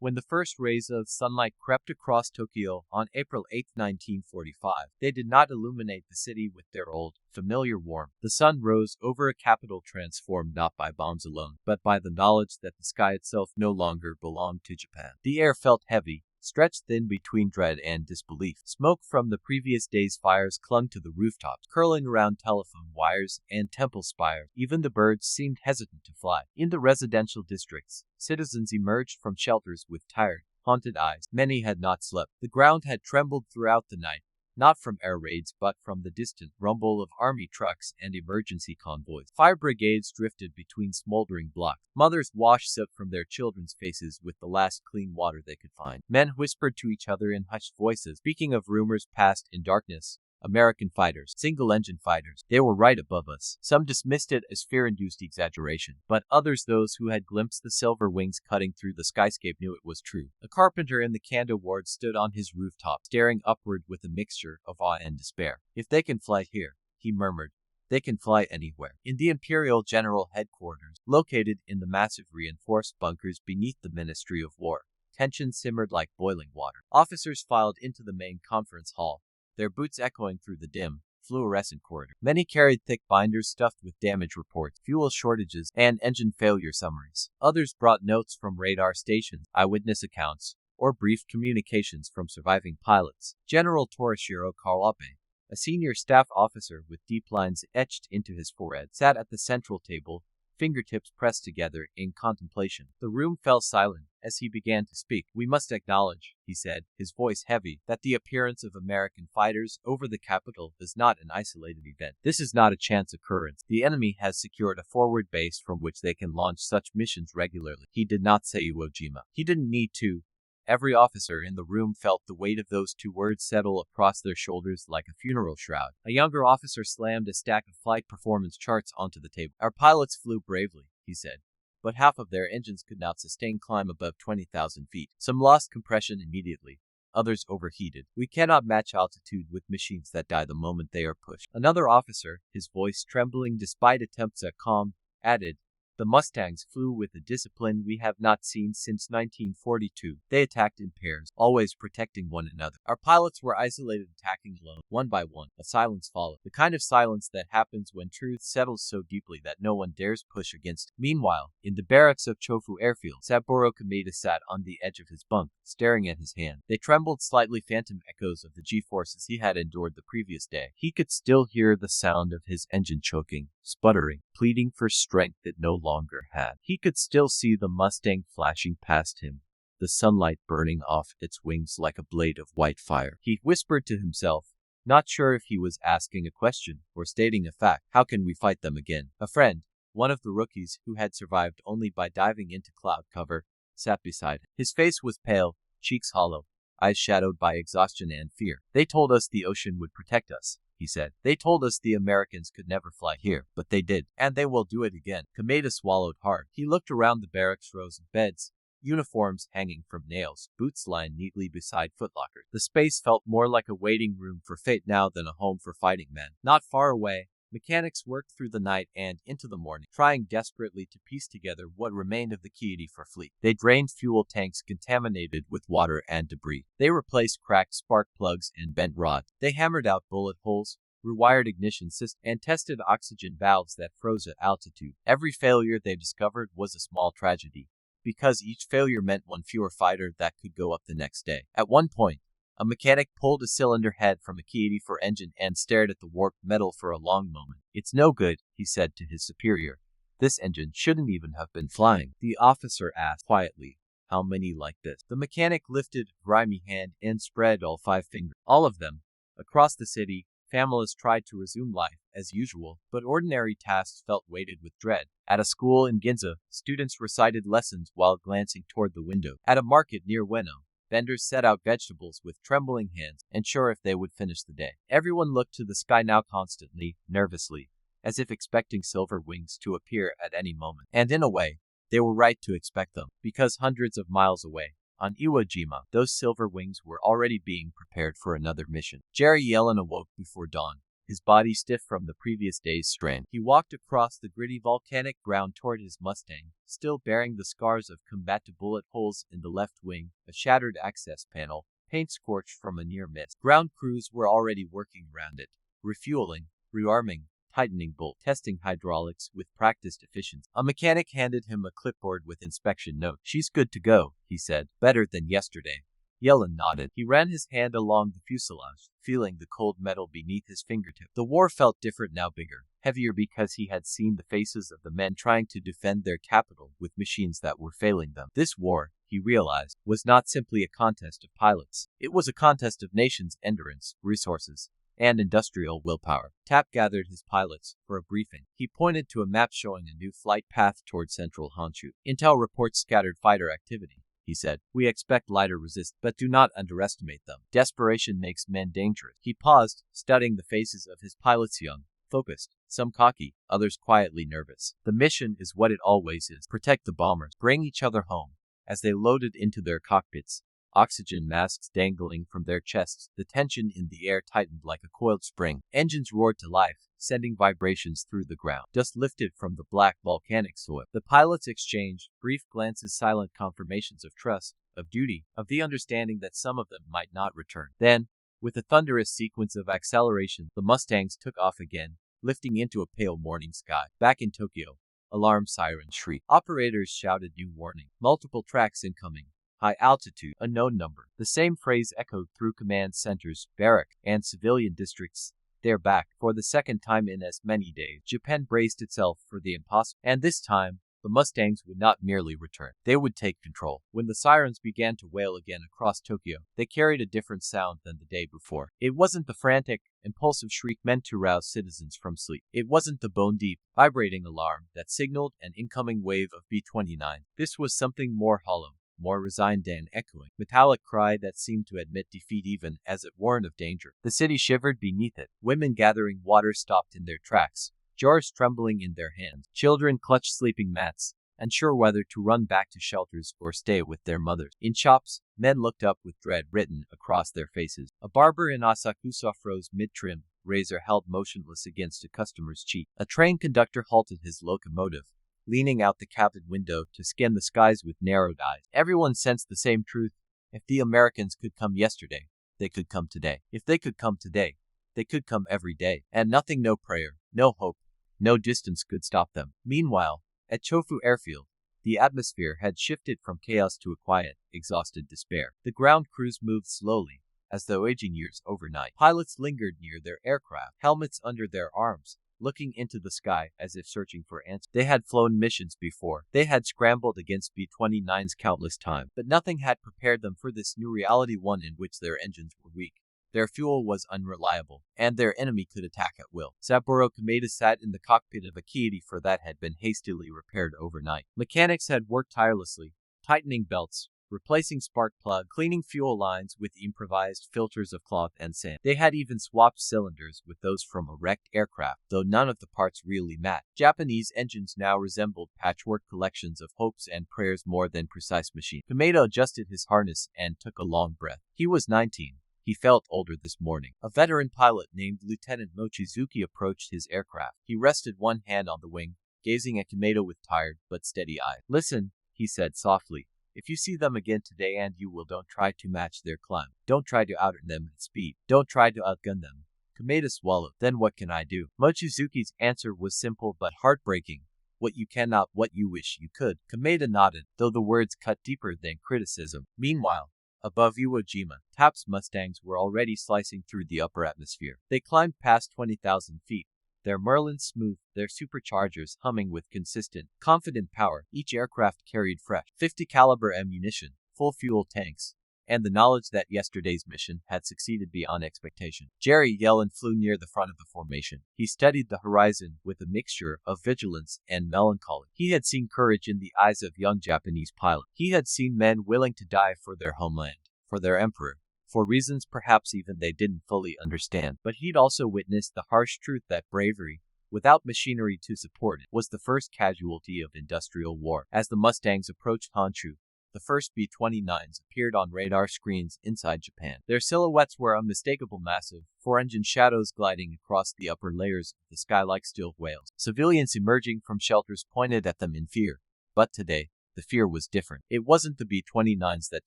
When the first rays of sunlight crept across Tokyo on April 8, 1945, they did not illuminate the city with their old, familiar warmth. The sun rose over a capital transformed not by bombs alone, but by the knowledge that the sky itself no longer belonged to Japan. The air felt heavy, stretched thin between dread and disbelief. Smoke from the previous day's fires clung to the rooftops, curling around telephone wires and temple spires. Even the birds seemed hesitant to fly. In the residential districts, citizens emerged from shelters with tired, haunted eyes. Many had not slept. The ground had trembled throughout the night, not from air raids but from the distant rumble of army trucks and emergency convoys. Fire brigades drifted between smoldering blocks. Mothers washed soot from their children's faces with the last clean water they could find. Men whispered to each other in hushed voices, speaking of rumors passed in darkness. American fighters, single-engine fighters, they were right above us. Some dismissed it as fear-induced exaggeration, but others, those who had glimpsed the silver wings cutting through the skyscape, knew it was true. A carpenter in the Kando ward stood on his rooftop, staring upward with a mixture of awe and despair. "If they can fly here," he murmured, "they can fly anywhere." In the Imperial General Headquarters, located in the massive reinforced bunkers beneath the Ministry of War, tension simmered like boiling water. Officers filed into the main conference hall, their boots echoing through the dim, fluorescent corridor. Many carried thick binders stuffed with damage reports, fuel shortages, and engine failure summaries. Others brought notes from radar stations, eyewitness accounts, or brief communications from surviving pilots. General Torishiro Kawabe, a senior staff officer with deep lines etched into his forehead, sat at the central table, fingertips pressed together in contemplation. The room fell silent as he began to speak. "We must acknowledge," he said, his voice heavy, "that the appearance of American fighters over the capital is not an isolated event. This is not a chance occurrence. The enemy has secured a forward base from which they can launch such missions regularly." He did not say Iwo Jima. He didn't need to. Every officer in the room felt the weight of those two words settle across their shoulders like a funeral shroud. A younger officer slammed a stack of flight performance charts onto the table. "Our pilots flew bravely," he said, "but half of their engines could not sustain climb above 20,000 feet. Some lost compression immediately. Others overheated. We cannot match altitude with machines that die the moment they are pushed." Another officer, his voice trembling despite attempts at calm, added, "The Mustangs flew with a discipline we have not seen since 1942. They attacked in pairs, always protecting one another. Our pilots were isolated, attacking alone, one by one." A silence followed, the kind of silence that happens when truth settles so deeply that no one dares push against it. Meanwhile, in the barracks of Chofu Airfield, Saburo Kameda sat on the edge of his bunk, staring at his hand. They trembled, slightly phantom echoes of the G-forces he had endured the previous day. He could still hear the sound of his engine choking, sputtering, pleading for strength it no longer had. He could still see the Mustang flashing past him, the sunlight burning off its wings like a blade of white fire. He whispered to himself, not sure if he was asking a question or stating a fact. "How can we fight them again?" A friend, one of the rookies who had survived only by diving into cloud cover, sat beside him. His face was pale, cheeks hollow, eyes shadowed by exhaustion and fear. "They told us the ocean would protect us," he said. "They told us the Americans could never fly here, but they did, and they will do it again." Kameda swallowed hard. He looked around the barracks, rows of beds, uniforms hanging from nails, boots lined neatly beside footlockers. The space felt more like a waiting room for fate now than a home for fighting men. Not far away, mechanics worked through the night and into the morning, trying desperately to piece together what remained of the P-84 fleet. They drained fuel tanks contaminated with water and debris. They replaced cracked spark plugs and bent rods. They hammered out bullet holes, rewired ignition systems, and tested oxygen valves that froze at altitude. Every failure they discovered was a small tragedy, because each failure meant one fewer fighter that could go up the next day. At one point, a mechanic pulled a cylinder head from a P-84 engine and stared at the warped metal for a long moment. "It's no good," he said to his superior. "This engine shouldn't even have been flying." The officer asked quietly, "How many like this?" The mechanic lifted a grimy hand and spread all 5 fingers. "All of them." Across the city, families tried to resume life as usual, but ordinary tasks felt weighted with dread. At a school in Ginza, students recited lessons while glancing toward the window. At a market near Ueno, vendors set out vegetables with trembling hands, unsure if they would finish the day. Everyone looked to the sky now constantly, nervously, as if expecting silver wings to appear at any moment. And in a way, they were right to expect them, because hundreds of miles away, on Iwo Jima, those silver wings were already being prepared for another mission. Jerry Yellen awoke before dawn, his body stiff from the previous day's strain. He walked across the gritty volcanic ground toward his Mustang, still bearing the scars of combative bullet holes in the left wing, a shattered access panel, paint scorched from a near miss. Ground crews were already working around it, refueling, rearming, tightening bolt, testing hydraulics with practiced efficiency. A mechanic handed him a clipboard with inspection note. "She's good to go," he said. "Better than yesterday." Yellen nodded. He ran his hand along the fuselage, feeling the cold metal beneath his fingertips. The war felt different now, bigger, heavier, because he had seen the faces of the men trying to defend their capital with machines that were failing them. This war, he realized, was not simply a contest of pilots. It was a contest of nations' endurance, resources, and industrial willpower. Tap gathered his pilots for a briefing. He pointed to a map showing a new flight path toward central Honshu. "Intel reports scattered fighter activity," he said. "We expect lighter resist, but do not underestimate them. Desperation makes men dangerous." He paused, studying the faces of his pilots, young, focused, some cocky, others quietly nervous. The mission is what it always is: protect the bombers, bring each other home. As they loaded into their cockpits, oxygen masks dangling from their chests, the tension in the air tightened like a coiled spring. Engines roared to life, sending vibrations through the ground. Dust lifted from the black volcanic soil. The pilots exchanged brief glances, silent confirmations of trust, of duty, of the understanding that some of them might not return. Then, with a thunderous sequence of acceleration, the Mustangs took off again, lifting into a pale morning sky. Back in Tokyo, alarm sirens shrieked. Operators shouted new warning. Multiple tracks incoming. High altitude, unknown number. The same phrase echoed through command centers, barrack, and civilian districts. They're back. For the second time in as many days, Japan braced itself for the impossible. And this time, the Mustangs would not merely return. They would take control. When the sirens began to wail again across Tokyo, they carried a different sound than the day before. It wasn't the frantic, impulsive shriek meant to rouse citizens from sleep. It wasn't the bone-deep, vibrating alarm that signaled an incoming wave of B-29. This was something more hollow, more resigned and echoing, metallic cry that seemed to admit defeat even as it warned of danger. The city shivered beneath it. Women gathering water stopped in their tracks, jars trembling in their hands. Children clutched sleeping mats, unsure whether to run back to shelters or stay with their mothers. In shops, men looked up with dread written across their faces. A barber in Asakusa froze mid-trim, razor held motionless against a customer's cheek. A train conductor halted his locomotive, leaning out the cabin window to scan the skies with narrowed eyes. Everyone sensed the same truth. If the Americans could come yesterday, they could come today. If they could come today, they could come every day. And nothing, no prayer, no hope, no distance could stop them. Meanwhile, at Chofu Airfield, the atmosphere had shifted from chaos to a quiet, exhausted despair. The ground crews moved slowly, as though aging years overnight. Pilots lingered near their aircraft, helmets under their arms, looking into the sky as if searching for answers. They had flown missions before. They had scrambled against B-29s countless times. But nothing had prepared them for this new reality, one in which their engines were weak, their fuel was unreliable, and their enemy could attack at will. Saburo Kameda sat in the cockpit of a Ki-84 that had been hastily repaired overnight. Mechanics had worked tirelessly, tightening belts, replacing spark plug, cleaning fuel lines with improvised filters of cloth and sand. They had even swapped cylinders with those from a wrecked aircraft, though none of the parts really matched. Japanese engines now resembled patchwork collections of hopes and prayers more than precise machines. Kameda adjusted his harness and took a long breath. He was 19. He felt older this morning. A veteran pilot named Lieutenant Mochizuki approached his aircraft. He rested one hand on the wing, gazing at Kameda with tired but steady eyes. "Listen," he said softly. "If you see them again today, and you will, don't try to match their climb. Don't try to outrun them in speed. Don't try to outgun them." Kameda swallowed. "Then what can I do?" Mochizuki's answer was simple but heartbreaking. "What you cannot, what you wish you could." Kameda nodded, though the words cut deeper than criticism. Meanwhile, above Iwo Jima, Tap's Mustangs were already slicing through the upper atmosphere. They climbed past 20,000 feet. Their Merlins smooth, their superchargers humming with consistent, confident power. Each aircraft carried fresh 50 caliber ammunition, full fuel tanks, and the knowledge that yesterday's mission had succeeded beyond expectation. Jerry Yellen flew near the front of the formation. He studied the horizon with a mixture of vigilance and melancholy. He had seen courage in the eyes of young Japanese pilots. He had seen men willing to die for their homeland, for their emperor, for reasons perhaps even they didn't fully understand. But he'd also witnessed the harsh truth that bravery, without machinery to support it, was the first casualty of industrial war. As the Mustangs approached Honshu, the first B-29s appeared on radar screens inside Japan. Their silhouettes were unmistakable, massive, four-engine shadows gliding across the upper layers of the sky like steel whales. Civilians emerging from shelters pointed at them in fear. But today, the fear was different. It wasn't the B-29s that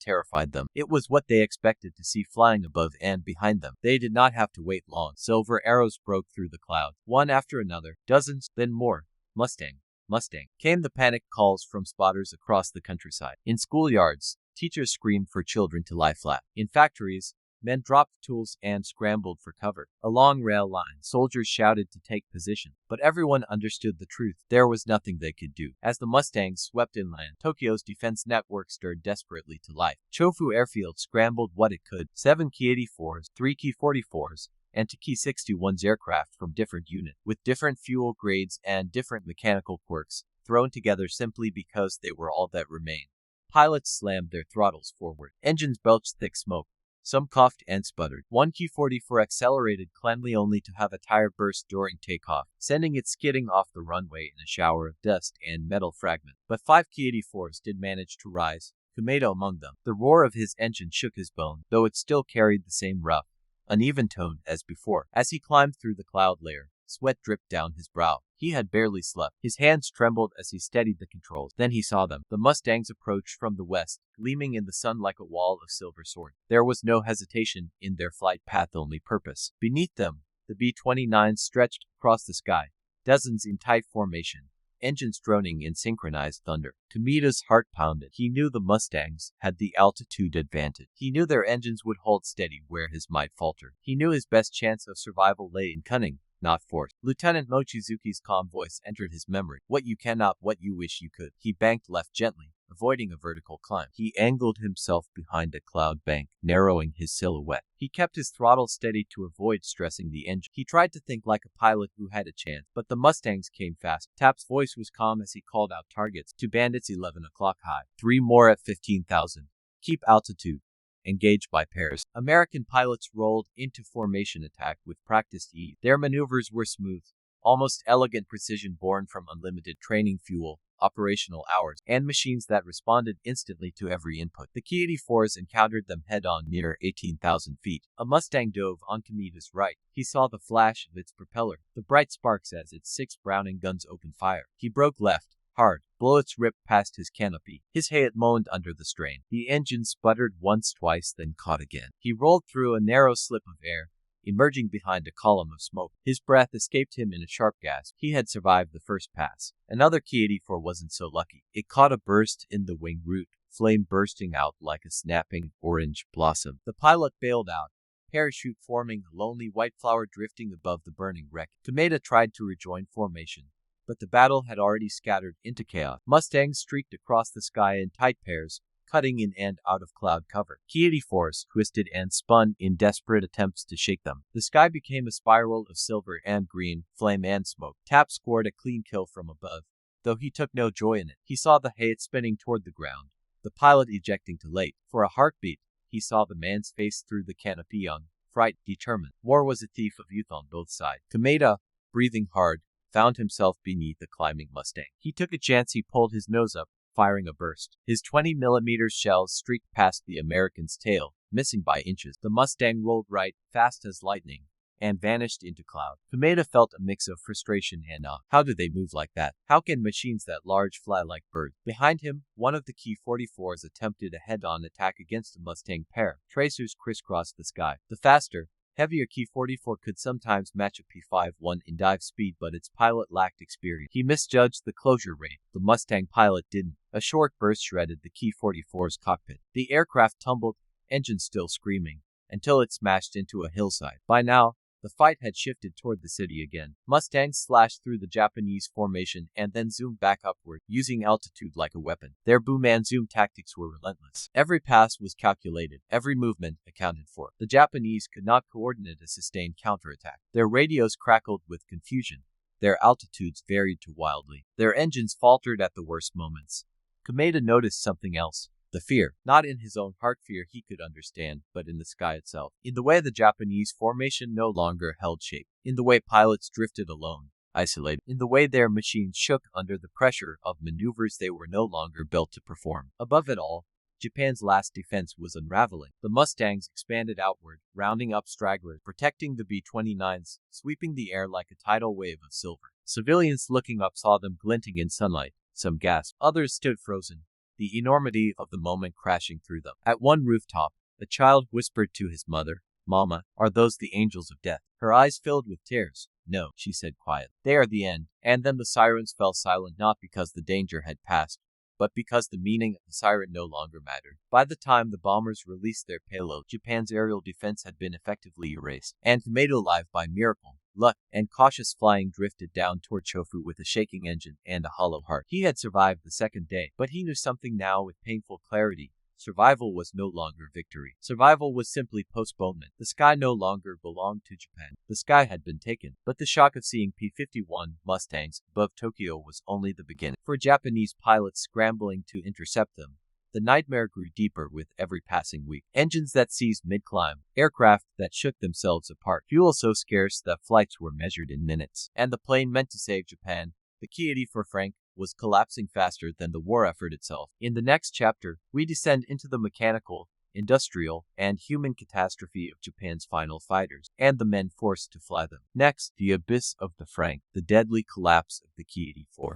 terrified them. It was what they expected to see flying above and behind them. They did not have to wait long. Silver arrows broke through the cloud, one after another, dozens, then more. Mustang. Mustang. Came the panic calls from spotters across the countryside. In schoolyards, teachers screamed for children to lie flat. In factories, men dropped tools and scrambled for cover. Along rail lines, soldiers shouted to take position. But everyone understood the truth. There was nothing they could do. As the Mustangs swept inland, Tokyo's defense network stirred desperately to life. Chofu Airfield scrambled what it could. 7 Ki-84s, 3 Ki-44s, and 2 Ki-61s aircraft from different units, with different fuel grades and different mechanical quirks, thrown together simply because they were all that remained. Pilots slammed their throttles forward. Engines belched thick smoke. Some coughed and sputtered. 1 Ki-44 accelerated cleanly only to have a tire burst during takeoff, sending it skidding off the runway in a shower of dust and metal fragments. But 5 Ki-84s did manage to rise, Komeito among them. The roar of his engine shook his bone, though it still carried the same rough, uneven tone as before. As he climbed through the cloud layer, sweat dripped down his brow. He had barely slept. His hands trembled as he steadied the controls. Then he saw them. The Mustangs approached from the west, gleaming in the sun like a wall of silver sword. There was no hesitation in their flight path, only purpose. Beneath them, the B-29s stretched across the sky, dozens in tight formation, engines droning in synchronized thunder. Komeito's heart pounded. He knew the Mustangs had the altitude advantage. He knew their engines would hold steady where his might faltered. He knew his best chance of survival lay in cunning, not force. Lieutenant Mochizuki's calm voice entered his memory. What you cannot, what you wish you could. He banked left gently, avoiding a vertical climb. He angled himself behind a cloud bank, narrowing his silhouette. He kept his throttle steady to avoid stressing the engine. He tried to think like a pilot who had a chance, but the Mustangs came fast. Tap's voice was calm as he called out targets. 2 bandits 11 o'clock high. 3 more at 15,000. Keep altitude. Engaged by pairs. American pilots rolled into formation attack with practiced ease. Their maneuvers were smooth, almost elegant precision born from unlimited training fuel, operational hours, and machines that responded instantly to every input. The Ki-84s encountered them head-on near 18,000 feet. A Mustang dove on Komeito's right. He saw the flash of its propeller, the bright sparks as its 6 Browning guns opened fire. He broke left. Hard. Bullets ripped past his canopy. His head moaned under the strain. The engine sputtered once, twice, then caught again. He rolled through a narrow slip of air, emerging behind a column of smoke. His breath escaped him in a sharp gasp. He had survived the first pass. Another Ki-84 wasn't so lucky. It caught a burst in the wing root, flame bursting out like a snapping orange blossom. The pilot bailed out, parachute forming a lonely white flower drifting above the burning wreck. Komeito tried to rejoin formation, but the battle had already scattered into chaos. Mustangs streaked across the sky in tight pairs, cutting in and out of cloud cover. Ki-84s twisted and spun in desperate attempts to shake them. The sky became a spiral of silver and green, flame and smoke. Tap scored a clean kill from above, though he took no joy in it. He saw the Hayat spinning toward the ground, the pilot ejecting too late. For a heartbeat, he saw the man's face through the canopy, young, fright, determined. War was a thief of youth on both sides. Komeito, breathing hard, found himself beneath a climbing Mustang. He took a chance. He pulled his nose up, firing a burst. His 20mm shells streaked past the American's tail, missing by inches. The Mustang rolled right, fast as lightning, and vanished into cloud. Komeito felt a mix of frustration and awe. How do they move like that? How can machines that large fly like birds? Behind him, one of the Ki-44s attempted a head-on attack against a Mustang pair. Tracers crisscrossed the sky. The faster, heavier Ki-44 could sometimes match a P-51 in dive speed, but its pilot lacked experience. He misjudged the closure rate. The Mustang pilot didn't. A short burst shredded the Ki-44's cockpit. The aircraft tumbled, engine still screaming, until it smashed into a hillside. By now, the fight had shifted toward the city again. Mustangs slashed through the Japanese formation and then zoomed back upward, using altitude like a weapon. Their boom and zoom tactics were relentless. Every pass was calculated, every movement accounted for. The Japanese could not coordinate a sustained counterattack. Their radios crackled with confusion. Their altitudes varied too wildly. Their engines faltered at the worst moments. Komeito noticed something else. The fear, not in his own heart, fear he could understand, but in the sky itself. In the way the Japanese formation no longer held shape. In the way pilots drifted alone, isolated. In the way their machines shook under the pressure of maneuvers they were no longer built to perform. Above it all, Japan's last defense was unraveling. The Mustangs expanded outward, rounding up stragglers, protecting the B-29s, sweeping the air like a tidal wave of silver. Civilians looking up saw them glinting in sunlight. Some gasped, others stood frozen, the enormity of the moment crashing through them. At one rooftop, a child whispered to his mother, "Mama, are those the angels of death?" Her eyes filled with tears. "No," she said quietly. "They are the end." And then the sirens fell silent, not because the danger had passed, but because the meaning of the siren no longer mattered. By the time the bombers released their payload, Japan's aerial defense had been effectively erased, and made alive by miracle, luck, and cautious flying drifted down toward Chofu with a shaking engine and a hollow heart. He had survived the second day, but he knew something now with painful clarity. Survival was no longer victory. Survival was simply postponement. The sky no longer belonged to Japan. The sky had been taken. But the shock of seeing P-51 Mustangs above Tokyo was only the beginning. For Japanese pilots scrambling to intercept them, the nightmare grew deeper with every passing week. Engines that seized mid-climb, aircraft that shook themselves apart, fuel so scarce that flights were measured in minutes. And the plane meant to save Japan, the P-51 Frank, was collapsing faster than the war effort itself. In the next chapter, we descend into the mechanical, industrial, and human catastrophe of Japan's final fighters, and the men forced to fly them. Next, the abyss of the Frank, the deadly collapse of the P-84.